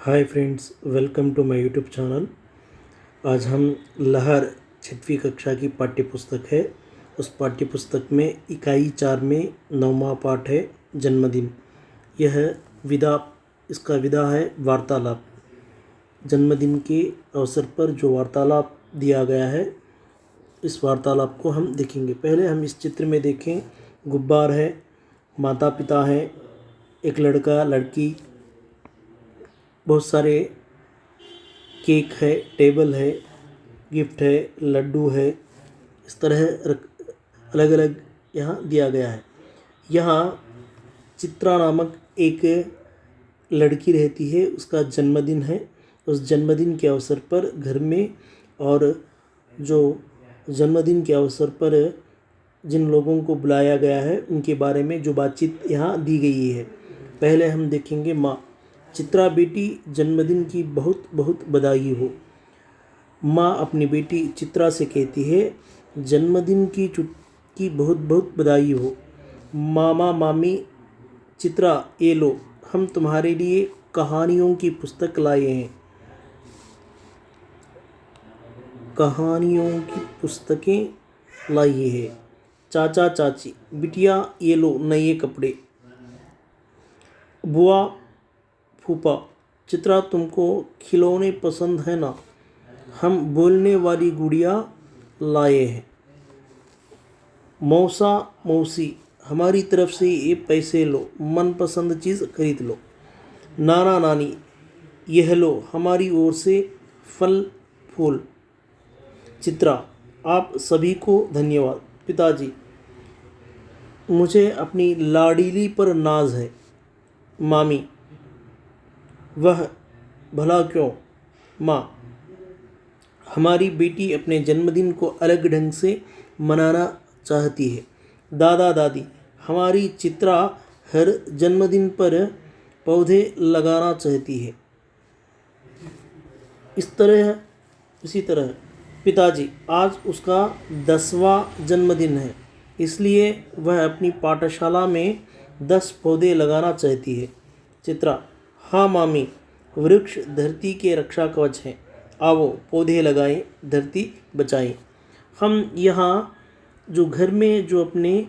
Hi friends, welcome to my YouTube channel. आज हम लहर 6वीं कक्षा की पाठ्य पुस्तक है। उस पाठ्य पुस्तक में इकाई 4 में 9वां पाठ है जन्मदिन। यह विदा इसका विदा है वार्तालाप। जन्मदिन के अवसर पर जो वार्तालाप दिया गया है, इस वार्तालाप को हम देखेंगे। पहले हम इस चित्र में देखें। गुब्बार है, माता पिता है, एक लड़का लड़की, बहुत सारे केक है, टेबल है, गिफ्ट है, लड्डू है। इस तरह अलग अलग यहाँ दिया गया है। यहाँ चित्रा नामक एक लड़की रहती है, उसका जन्मदिन है। उस जन्मदिन के अवसर पर घर में और जो जन्मदिन के अवसर पर जिन लोगों को बुलाया गया है उनके बारे में जो बातचीत यहाँ दी गई है। पहले हम देखेंगे माँ। चित्रा बेटी, जन्मदिन की बहुत बहुत बधाई हो। माँ अपनी बेटी चित्रा से कहती है, जन्मदिन की बहुत बहुत बधाई हो। मामा मामी, चित्रा ये लो, हम तुम्हारे लिए कहानियों की पुस्तक लाए हैं। कहानियों की पुस्तकें लाई है। चाचा चाची, बिटिया ये लो नए कपड़े। बुआ फूफा, चित्रा तुमको खिलौने पसंद है ना, हम बोलने वाली गुड़िया लाए हैं। मौसा मौसी, हमारी तरफ से ये पैसे लो, मनपसंद चीज़ खरीद लो। नाना नानी, यह लो हमारी ओर से फल फूल। चित्रा, आप सभी को धन्यवाद। पिताजी, मुझे अपनी लाडली पर नाज है। मामी, वह भला क्यों। माँ, हमारी बेटी अपने जन्मदिन को अलग ढंग से मनाना चाहती है। दादा दादी, हमारी चित्रा हर जन्मदिन पर पौधे लगाना चाहती है। इसी तरह पिताजी, आज उसका 10वां जन्मदिन है, इसलिए वह अपनी पाठशाला में 10 पौधे लगाना चाहती है। चित्रा, हाँ मामी, वृक्ष धरती के रक्षा कवच हैं, आओ पौधे लगाएं, धरती बचाएं। हम यहाँ जो घर में जो अपने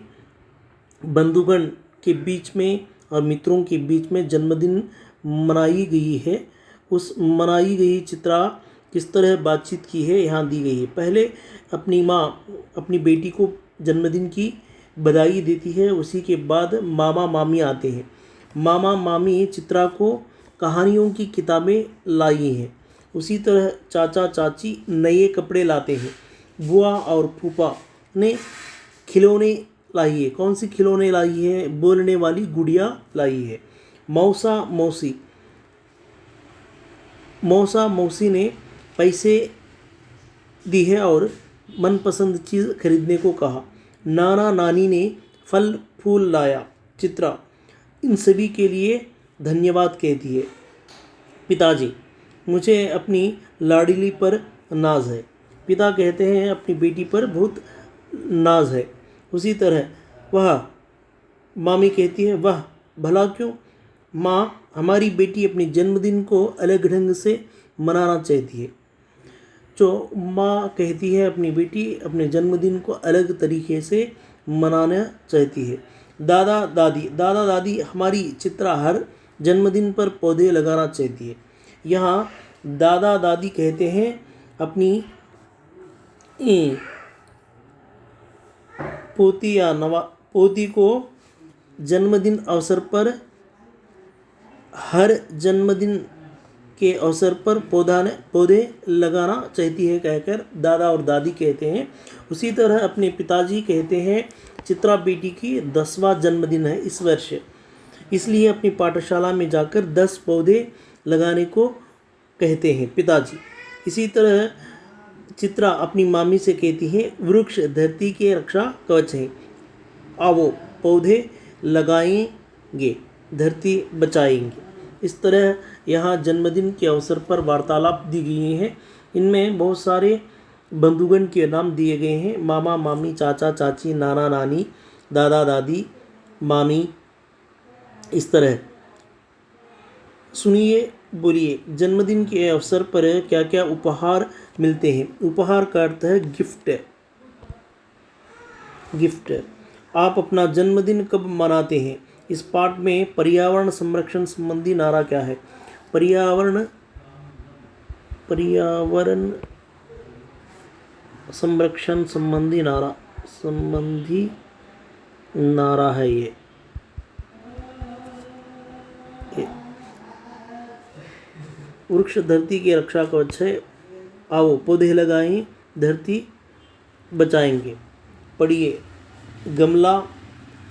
बंधुगण के बीच में और मित्रों के बीच में जन्मदिन मनाई गई है, उस मनाई गई चित्रा किस तरह बातचीत की है यहाँ दी गई है। पहले अपनी माँ अपनी बेटी को जन्मदिन की बधाई देती है, उसी के बाद मामा मामी आते हैं। मामा मामी चित्रा को कहानियों की किताबें लाई हैं। उसी तरह चाचा चाची नए कपड़े लाते हैं। बुआ और फूफा ने खिलौने लाई है। कौन सी खिलौने लाई है? बोलने वाली गुड़िया लाई है। मौसा मौसी ने पैसे दी है और मनपसंद चीज़ खरीदने को कहा। नाना नानी ने फल फूल लाया। चित्रा इन सभी के लिए धन्यवाद कहती है। पिताजी, मुझे अपनी लाडली पर नाज है। पिता कहते हैं अपनी बेटी पर बहुत नाज है। उसी तरह मामी कहती है, वह भला क्यों। माँ, हमारी बेटी अपने जन्मदिन को अलग ढंग से मनाना चाहती है। जो माँ कहती है अपनी बेटी अपने जन्मदिन को अलग तरीके से मनाना चाहती है। दादा दादी, हमारी चित्रा हर जन्मदिन पर पौधे लगाना चाहती है। यहाँ दादा दादी कहते हैं अपनी पोती को जन्मदिन अवसर पर हर जन्मदिन के अवसर पर पौधे लगाना चाहती है कहकर दादा और दादी कहते हैं। उसी तरह अपने पिताजी कहते हैं चित्रा बेटी की 10वां जन्मदिन है इस वर्ष, इसलिए अपनी पाठशाला में जाकर 10 पौधे लगाने को कहते हैं पिताजी। इसी तरह चित्रा अपनी मामी से कहती है, वृक्ष धरती के रक्षा कवच हैं, आओ पौधे लगाएंगे, धरती बचाएंगे। इस तरह यहाँ जन्मदिन के अवसर पर वार्तालाप दी गई हैं। इनमें बहुत सारे बंधुगण के नाम दिए गए हैं। मामा मामी, चाचा चाची, नाना नानी, दादा दादी, मामी। इस तरह सुनिए बोलिए, जन्मदिन के अवसर पर क्या क्या उपहार मिलते हैं? उपहार का अर्थ है गिफ्ट। गिफ्ट। आप अपना जन्मदिन कब मनाते हैं? इस पाठ में पर्यावरण संरक्षण संबंधी नारा क्या है? पर्यावरण संरक्षण संबंधी नारा है ये। वृक्ष धरती की रक्षा कवच है। आओ पौधे लगाएं, धरती बचाएंगे। पढ़िए, गमला,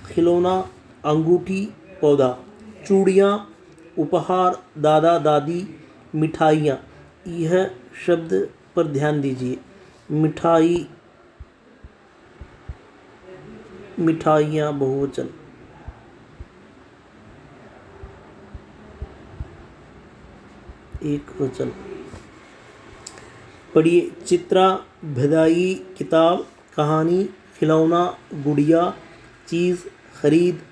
खिलौना, अंगूठी, पौधा, चूड़ियाँ, उपहार, दादा दादी, मिठाइयाँ। यह शब्द पर ध्यान दीजिए। मिठाई, मिठाइयाँ बहुवचन। एक वचन। पढ़िए, चित्रा, बधाई, किताब, कहानी, खिलौना, गुड़िया, चीज़, खरीद,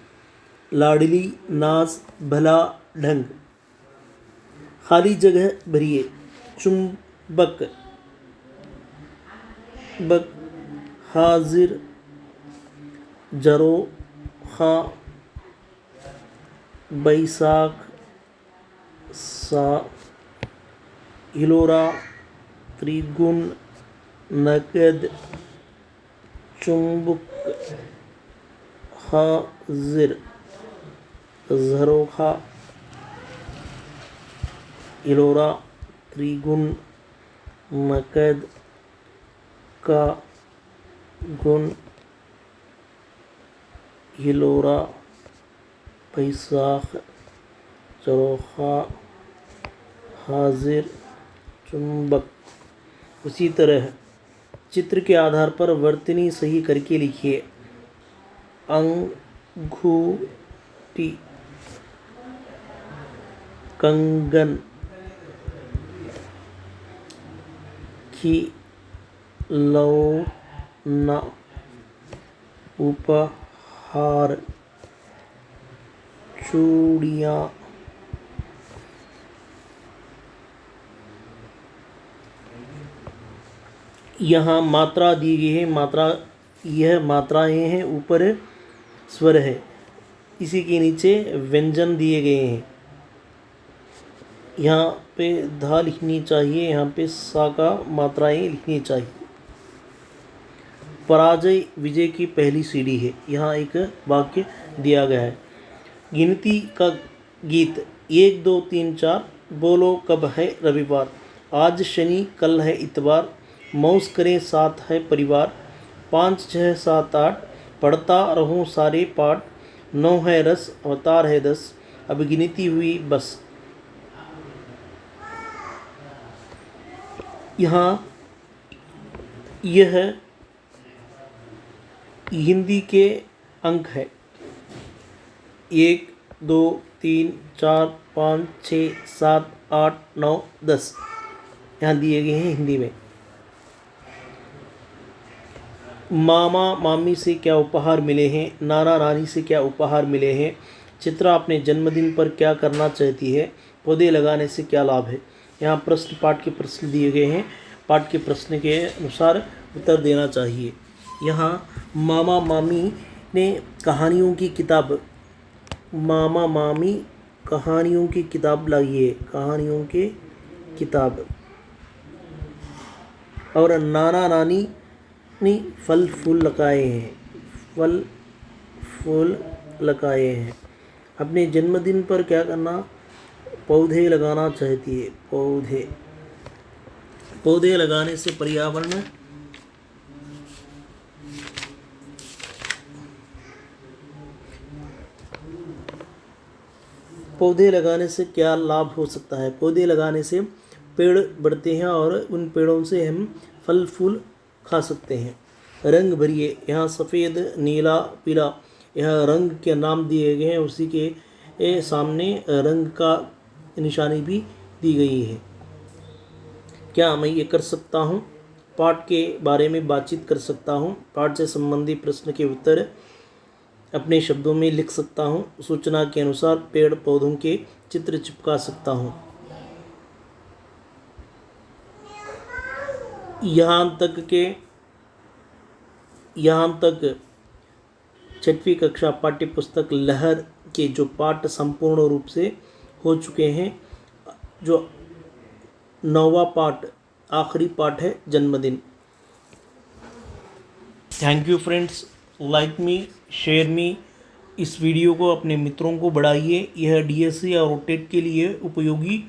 लाडली, नाज, भला, ढंग। खाली जगह भरिए। चुंबक, बक, हाजिर, जरोखा, बैसाख, सा, हिलोरा, त्रिगुण, नकद, चुंबक, हाजिर, झरोखा, हिलोरा, त्रिगुण, नकद, का गुण, हिलोरा, बैसाख, चरोखा, हाजिर, चुंबक। उसी तरह चित्र के आधार पर वर्तनी सही करके लिखिए। अंगूठी, कंगन, खिलौना, उपहार, चूड़ियाँ। यहाँ मात्रा दी गई है। यह मात्राएं हैं, ऊपर स्वर है, इसी के नीचे व्यंजन दिए गए हैं। यहाँ पे धा लिखनी चाहिए, यहाँ पे सा का मात्राएं लिखनी चाहिए। पराजय विजय की पहली सीढ़ी है। यहाँ एक वाक्य दिया गया है। गिनती का गीत 1 2 3 4। बोलो कब है रविवार? आज शनि, कल है इतवार। मौज करें साथ है परिवार। 5 6 7 8। पढ़ता रहूं सारे पाठ। 9 है रस, अवतार है 10। अब गिनती हुई बस। यहाँ यह हिंदी के अंक है। 1 2 3 4 5 6 7 8 9 10 यहाँ दिए गए हैं हिंदी में। मामा मामी से क्या उपहार मिले हैं? नाना नानी से क्या उपहार मिले हैं? चित्रा अपने जन्मदिन पर क्या करना चाहती है? पौधे लगाने से क्या लाभ है? यहाँ प्रश्न, पाठ के प्रश्न दिए गए हैं। पाठ के प्रश्न के अनुसार उत्तर देना चाहिए। यहाँ मामा मामी ने कहानियों की किताब, मामा मामी कहानियों की किताब लाई है, कहानियों की किताब। और नाना नानी ने फल फूल लगाए हैं, फल फूल लगाए हैं। अपने जन्मदिन पर क्या करना? पौधे लगाना चाहती है, पौधे। पौधे लगाने से पर्यावरण, पौधे लगाने से क्या लाभ हो सकता है? पौधे लगाने से पेड़ बढ़ते हैं और उन पेड़ों से हम फल फूल खा सकते हैं। रंग भरिए। यहाँ सफ़ेद, नीला, पीला, यह रंग के नाम दिए गए हैं। उसी के सामने रंग का निशानी भी दी गई है। क्या मैं ये कर सकता हूँ? पाठ के बारे में बातचीत कर सकता हूँ। पाठ से संबंधित प्रश्न के उत्तर अपने शब्दों में लिख सकता हूँ। सूचना के अनुसार पेड़ पौधों के चित्र चिपका सकता हूँ। यहाँ तक छठवीं कक्षा पाठ्य पुस्तक लहर के जो पाठ संपूर्ण रूप से हो चुके हैं। जो 9वां पाठ आखिरी पाठ है जन्मदिन। Thank you friends, like me, share me. इस वीडियो को अपने मित्रों को बढ़ाइए। यह डीएससी और टेट के लिए उपयोगी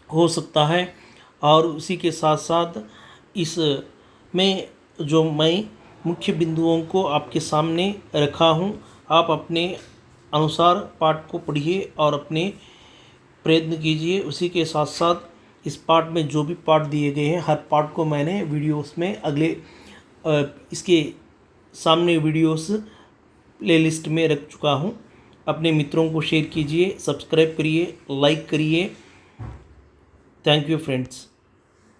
हो सकता है। और उसी के साथ साथ इस में जो मैं मुख्य बिंदुओं को आपके सामने रखा हूँ, आप अपने अनुसार पाठ को पढ़िए और अपने प्रयत्न कीजिए। उसी के साथ साथ इस पाठ में जो भी पाठ दिए गए हैं, हर पाठ को मैंने वीडियोस में इसके सामने वीडियोस प्लेलिस्ट में रख चुका हूँ। अपने मित्रों को शेयर कीजिए, सब्सक्राइब करिए, लाइक करिए। Thank you friends.